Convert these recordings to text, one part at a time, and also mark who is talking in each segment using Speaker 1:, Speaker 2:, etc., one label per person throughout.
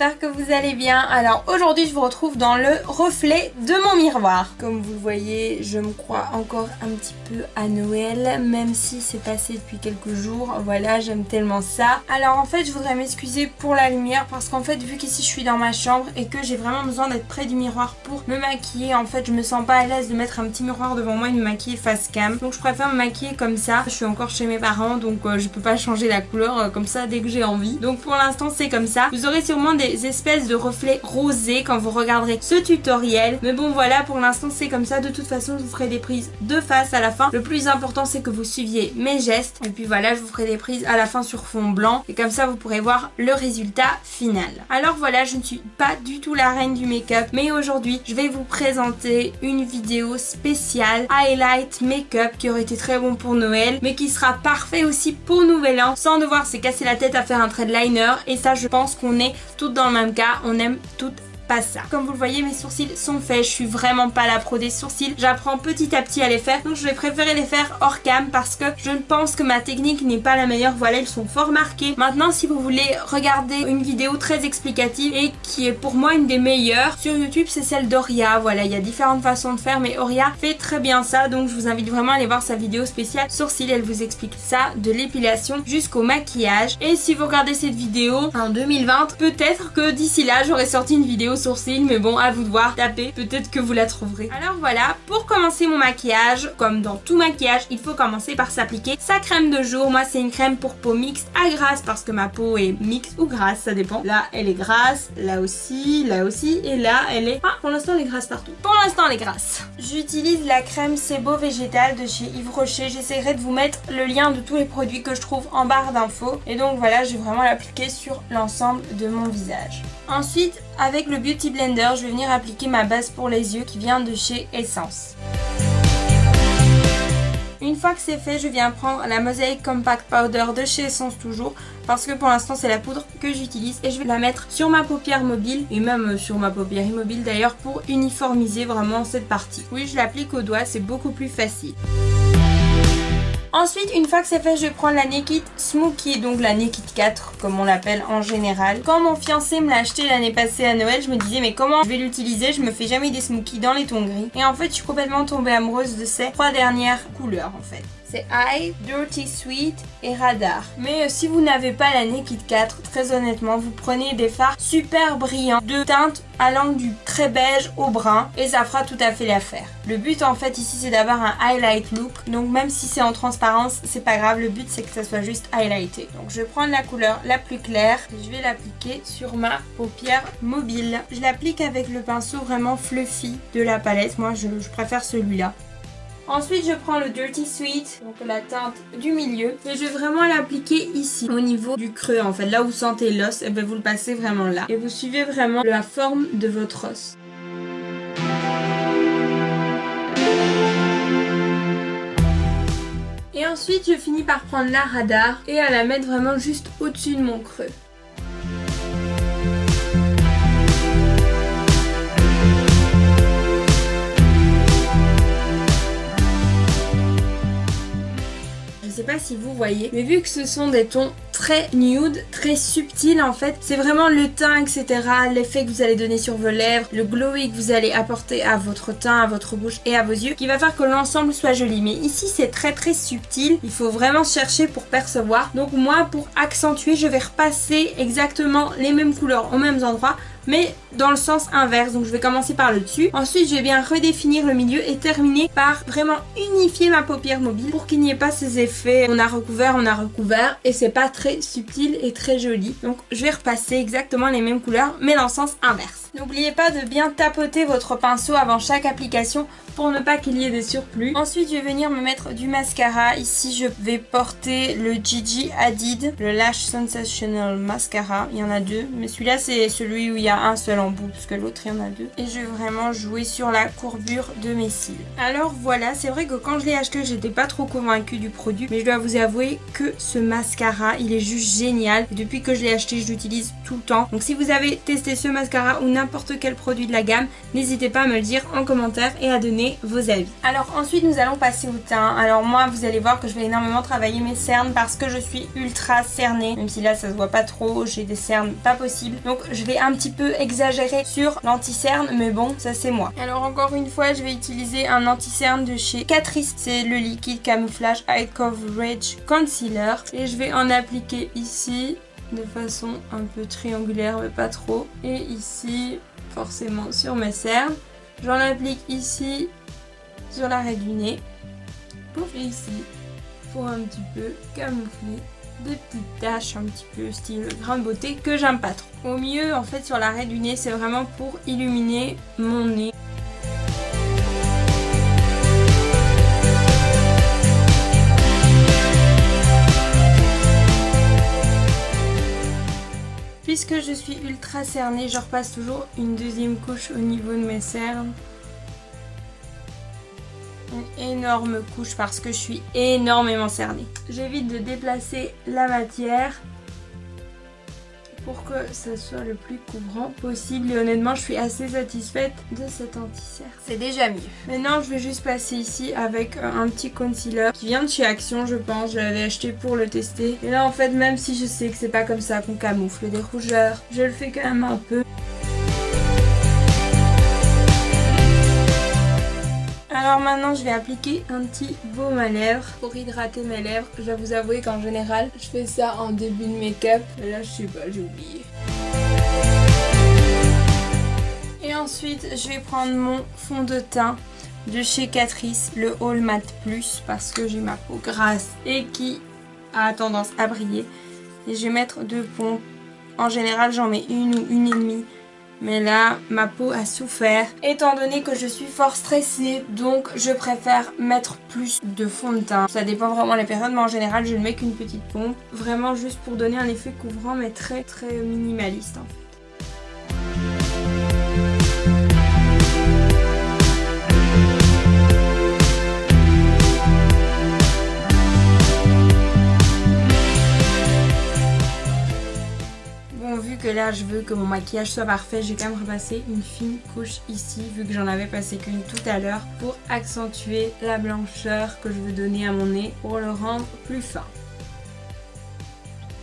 Speaker 1: j'espère que vous allez bien. Alors aujourd'hui je vous retrouve dans le reflet de mon miroir. Comme vous le voyez, je me crois encore un petit peu à Noël, même si c'est passé depuis quelques jours. Voilà, j'aime tellement ça. Alors en fait je voudrais m'excuser pour la lumière parce qu'en fait vu qu'ici je suis dans ma chambre et que j'ai vraiment besoin d'être près du miroir pour me maquiller, en fait je me sens pas à l'aise de mettre un petit miroir devant moi et de me maquiller face cam. Donc je préfère me maquiller comme ça. Je suis encore chez mes parents donc je peux pas changer la couleur comme ça dès que j'ai envie. Donc pour l'instant c'est comme ça. Vous aurez sûrement des espèces de reflets rosés quand vous regarderez ce tutoriel. Mais bon voilà, pour l'instant c'est comme ça. De toute façon je vous ferai des prises de face à la fin. Le plus important c'est que vous suiviez mes gestes. Et puis voilà, je vous ferai des prises à la fin sur fond blanc. Et comme ça vous pourrez voir le résultat final. Alors voilà, je ne suis pas du tout la reine du make-up. Mais aujourd'hui je vais vous présenter une vidéo spéciale highlight make-up qui aurait été très bon pour Noël. Mais qui sera parfait aussi pour Nouvel An. Sans devoir se casser la tête à faire un trait de liner. Et ça je pense qu'on est toutes dans le même cas. On aime toutes pas ça. Comme vous le voyez, mes sourcils sont faits. Je suis vraiment pas la pro des sourcils. J'apprends petit à petit à les faire. Donc je vais préférer les faire hors cam parce que je pense que ma technique n'est pas la meilleure. Voilà, ils sont fort marqués. Maintenant, si vous voulez regarder une vidéo très explicative et qui est pour moi une des meilleures sur YouTube, c'est celle d'Oria. Voilà, il y a différentes façons de faire, mais Oria fait très bien ça. Donc je vous invite vraiment à aller voir sa vidéo spéciale sourcils. Elle vous explique ça, de l'épilation jusqu'au maquillage. Et si vous regardez cette vidéo en 2020, peut-être que d'ici là, j'aurai sorti une vidéo sourcils, mais bon, à vous de voir, tapez, peut-être que vous la trouverez. Alors voilà, pour commencer mon maquillage, comme dans tout maquillage, il faut commencer par s'appliquer sa crème de jour. Moi c'est une crème pour peau mixte à grasse parce que ma peau est mixte ou grasse, ça dépend. Là elle est grasse, là aussi, et là elle est... Ah, pour l'instant elle est grasse partout. Pour l'instant elle est grasse. J'utilise la crème C'est Beau Végétal de chez Yves Rocher. J'essaierai de vous mettre le lien de tous les produits que je trouve en barre d'infos. Et donc voilà, je vais vraiment l'appliquer sur l'ensemble de mon visage. Ensuite, avec le Beauty Blender, je vais venir appliquer ma base pour les yeux qui vient de chez Essence. Une fois que c'est fait, je viens prendre la Mosaic Compact Powder de chez Essence toujours, parce que pour l'instant c'est la poudre que j'utilise et je vais la mettre sur ma paupière mobile et même sur ma paupière immobile d'ailleurs pour uniformiser vraiment cette partie. Oui, je l'applique au doigt, c'est beaucoup plus facile. Ensuite, une fois que c'est fait, je vais prendre la Naked Smokey, donc la Naked 4 comme on l'appelle en général. Quand mon fiancé me l'a acheté l'année passée à Noël, je me disais mais comment je vais l'utiliser? Je me fais jamais des smokies dans les tons gris. Et en fait, je suis complètement tombée amoureuse de ces trois dernières couleurs en fait. C'est Eye, Dirty Sweet et Radar. Mais si vous n'avez pas la Naked 4, très honnêtement, vous prenez des fards super brillants de teinte allant du très beige au brun et ça fera tout à fait l'affaire. Le but en fait ici c'est d'avoir un highlight look, donc même si c'est en transparence, c'est pas grave, le but c'est que ça soit juste highlighté. Donc je vais prendre la couleur la plus claire et je vais l'appliquer sur ma paupière mobile. Je l'applique avec le pinceau vraiment fluffy de la palette, moi je préfère celui-là. Ensuite, je prends le Dirty Sweet, donc la teinte du milieu. Et je vais vraiment l'appliquer ici, au niveau du creux en fait. Là où vous sentez l'os, et bien vous le passez vraiment là. Et vous suivez vraiment la forme de votre os. Et ensuite, je finis par prendre la Radar et à la mettre vraiment juste au-dessus de mon creux. Je sais pas si vous voyez, mais vu que ce sont des tons très nude, très subtils en fait, c'est vraiment le teint etc, l'effet que vous allez donner sur vos lèvres, le glowy que vous allez apporter à votre teint, à votre bouche et à vos yeux qui va faire que l'ensemble soit joli. Mais ici c'est très subtil, il faut vraiment chercher pour percevoir. Donc moi pour accentuer je vais repasser exactement les mêmes couleurs aux mêmes endroits mais dans le sens inverse, donc je vais commencer par le dessus. Ensuite je vais bien redéfinir le milieu et terminer par vraiment unifier ma paupière mobile pour qu'il n'y ait pas ces effets on a recouvert et c'est pas très subtil et très joli. Donc je vais repasser exactement les mêmes couleurs mais dans le sens inverse. N'oubliez pas de bien tapoter votre pinceau avant chaque application pour ne pas qu'il y ait des surplus. Ensuite je vais venir me mettre du mascara. Ici je vais porter le Gigi Hadid, le Lash Sensational Mascara. Il y en a deux mais celui-là c'est celui où il y a un seul embout parce que l'autre il y en a deux. Et je vais vraiment jouer sur la courbure de mes cils. Alors voilà, c'est vrai que quand je l'ai acheté, j'étais pas trop convaincue du produit. Mais je dois vous avouer que ce mascara, il est juste génial. Et depuis que je l'ai acheté, je l'utilise tout le temps. Donc si vous avez testé ce mascara ou n'importe quel produit de la gamme, n'hésitez pas à me le dire en commentaire et à donner vos avis. Alors ensuite, nous allons passer au teint. Alors moi, vous allez voir que je vais énormément travailler mes cernes parce que je suis ultra cernée. Même si là, ça se voit pas trop, j'ai des cernes pas possibles. Donc je vais un petit peu exagérer sur l'anti-cerne, mais bon, ça c'est moi. Alors encore une fois, je vais utiliser un anti-cerne de chez Catrice. C'est le liquide camouflage Eye Coverage Concealer. Et je vais en appliquer ici de façon un peu triangulaire, mais pas trop. Et ici, forcément sur mes cernes. J'en applique ici sur l'arrêt du nez. Et ici, pour un petit peu camoufler des petites taches un petit peu style grain de beauté que j'aime pas trop. Au milieu, en fait, sur l'arrêt du nez, c'est vraiment pour illuminer mon nez. Puisque je suis ultra cernée, je repasse toujours une deuxième couche au niveau de mes cernes. Une énorme couche parce que je suis énormément cernée. J'évite de déplacer la matière pour que ça soit le plus couvrant possible. Et honnêtement, je suis assez satisfaite de cet anti-cerne. C'est déjà mieux. Maintenant, je vais juste passer ici avec un petit concealer qui vient de chez Action, je pense. Je l'avais acheté pour le tester. Et là, en fait, même si je sais que c'est pas comme ça qu'on camoufle des rougeurs, je le fais quand même un peu. Alors maintenant je vais appliquer un petit baume à lèvres pour hydrater mes lèvres. Je vais vous avouer qu'en général je fais ça en début de make-up. Et là je sais pas, j'ai oublié. Et ensuite je vais prendre mon fond de teint de chez Catrice, le All Matte Plus, parce que j'ai ma peau grasse et qui a tendance à briller. Et je vais mettre 2 pompes. En général j'en mets une ou une et demie. Mais là, ma peau a souffert étant donné que je suis fort stressée. Donc, je préfère mettre plus de fond de teint. Ça dépend vraiment des périodes, mais en général, je ne mets qu'une petite pompe. Vraiment juste pour donner un effet couvrant, mais très très minimaliste en fait. Vu que là je veux que mon maquillage soit parfait, j'ai quand même repassé une fine couche ici vu que j'en avais passé qu'une tout à l'heure pour accentuer la blancheur que je veux donner à mon nez pour le rendre plus fin.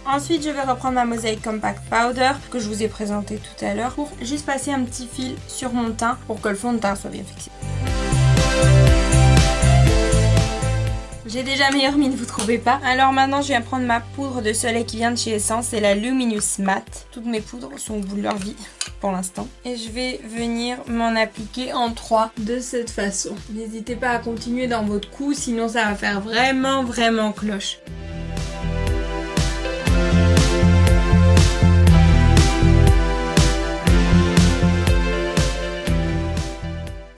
Speaker 1: Ensuite je vais reprendre ma Mosaic Compact Powder que je vous ai présenté tout à l'heure pour juste passer un petit fil sur mon teint pour que le fond de teint soit bien fixé. J'ai déjà meilleure mine, vous trouvez pas? Alors maintenant je viens prendre ma poudre de soleil qui vient de chez Essence, c'est la Luminous Matte. Toutes mes poudres sont au bout de leur vie pour l'instant. Et je vais venir m'en appliquer en 3 de cette façon. N'hésitez pas à continuer dans votre cou, sinon ça va faire vraiment cloche.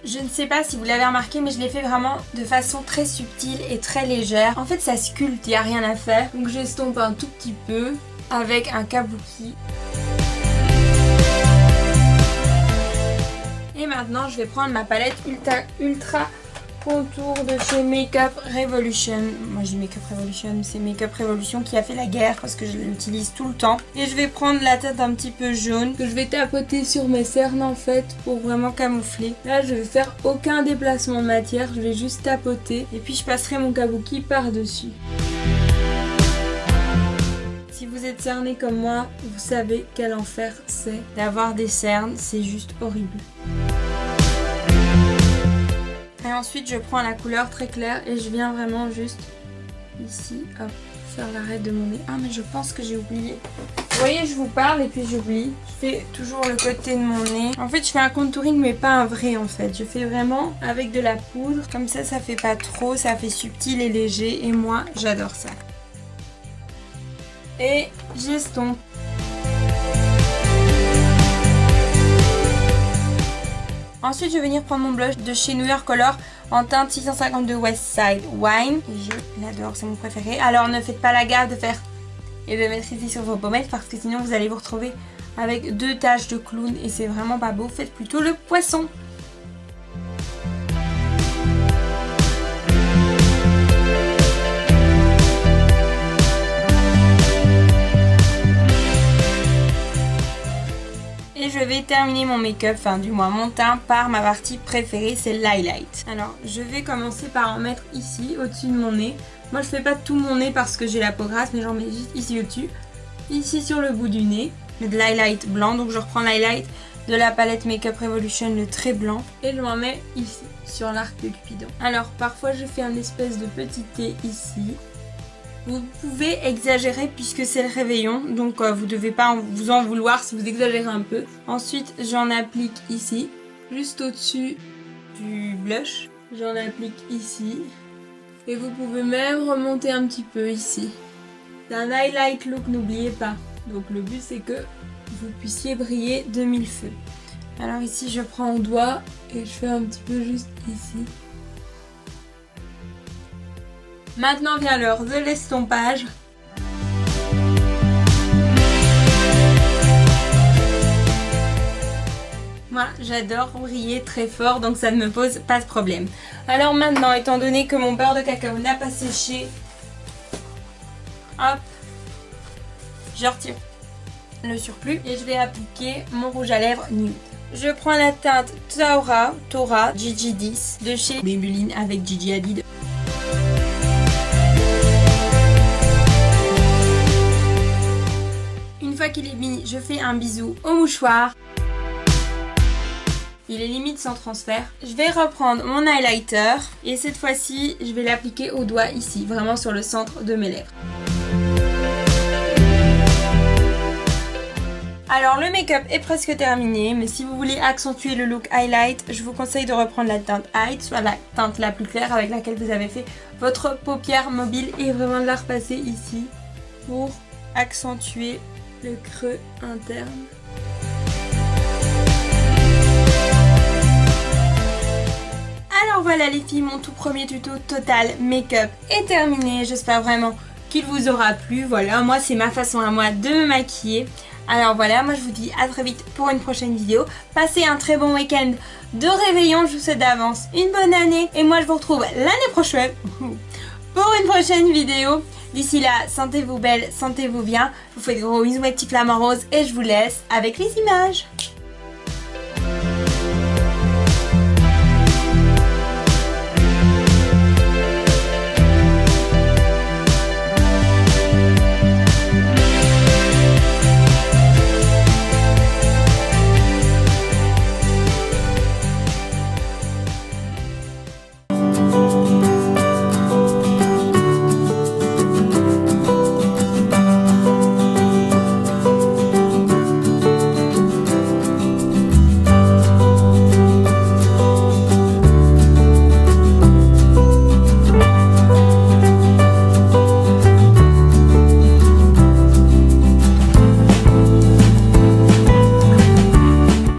Speaker 1: Je ne sais pas si vous l'avez remarqué, mais je l'ai fait vraiment de façon très subtile et très légère. En fait, ça sculpte, il n'y a rien à faire. Donc j'estompe un tout petit peu avec un kabuki. Et maintenant, je vais prendre ma palette Ultra Contour de chez Makeup Revolution. Moi, je dis Makeup Revolution, c'est Makeup Revolution qui a fait la guerre parce que je l'utilise tout le temps. Et je vais prendre la teinte un petit peu jaune que je vais tapoter sur mes cernes en fait pour vraiment camoufler. Là, je vais faire aucun déplacement de matière, je vais juste tapoter et puis je passerai mon kabuki par-dessus. Si vous êtes cerné comme moi, vous savez quel enfer c'est d'avoir des cernes, c'est juste horrible. Et ensuite je prends la couleur très claire et je viens vraiment juste ici, hop, faire l'arrêt de mon nez. Ah mais je pense que j'ai oublié. Vous voyez, je vous parle et puis j'oublie. Je fais toujours le côté de mon nez. En fait je fais un contouring mais pas un vrai en fait. Je fais vraiment avec de la poudre. Comme ça fait pas trop, ça fait subtil et léger et moi j'adore ça. Et j'estompe. Ensuite, je vais venir prendre mon blush de chez New York Color en teinte 652 West Side Wine. Je l'adore, c'est mon préféré. Alors, ne faites pas la gaffe de faire et de mettre ici sur vos pommettes parce que sinon, vous allez vous retrouver avec 2 taches de clown et c'est vraiment pas beau. Faites plutôt le poisson. Et je vais terminer mon make-up, enfin du moins mon teint, par ma partie préférée, c'est l'highlight. Alors je vais commencer par en mettre ici, au-dessus de mon nez. Moi je fais pas tout mon nez parce que j'ai la peau grasse, mais j'en mets juste ici au-dessus. Ici sur le bout du nez, de l'highlight blanc, donc je reprends l'highlight de la palette Makeup Revolution, le très blanc. Et je m'en mets ici, sur l'arc de Cupidon. Alors parfois je fais un espèce de petit T ici. Vous pouvez exagérer puisque c'est le réveillon, donc vous ne devez pas vous en vouloir si vous exagérez un peu. Ensuite, j'en applique ici, juste au-dessus du blush. J'en applique ici. Et vous pouvez même remonter un petit peu ici. C'est un highlight look, n'oubliez pas. Donc le but c'est que vous puissiez briller de mille feux. Alors ici, je prends au doigt et je fais un petit peu juste ici. Maintenant vient l'heure de l'estompage. Moi, j'adore briller très fort, donc ça ne me pose pas de problème. Alors maintenant, étant donné que mon beurre de cacao n'a pas séché, hop, je retire le surplus et je vais appliquer mon rouge à lèvres nude. Je prends la teinte Tora Gigi 10 de chez Maybelline avec Gigi Hadid. Une fois qu'il est mis, je fais un bisou au mouchoir. Il est limite sans transfert. Je vais reprendre mon highlighter et cette fois-ci, je vais l'appliquer au doigt ici, vraiment sur le centre de mes lèvres. Alors le make-up est presque terminé, mais si vous voulez accentuer le look highlight, je vous conseille de reprendre la teinte Hide, soit la teinte la plus claire avec laquelle vous avez fait votre paupière mobile et vraiment de la repasser ici pour accentuer le creux interne. Alors voilà les filles, mon tout premier tuto total make-up est terminé. J'espère vraiment qu'il vous aura plu. Voilà, moi c'est ma façon à moi de me maquiller. Alors voilà, moi je vous dis à très vite pour une prochaine vidéo. Passez un très bon week-end de réveillon. Je vous souhaite d'avance une bonne année. Et moi je vous retrouve l'année prochaine pour une prochaine vidéo. D'ici là, sentez-vous belle, sentez-vous bien. Je vous fais de gros bisous mes petits flamants roses et je vous laisse avec les images.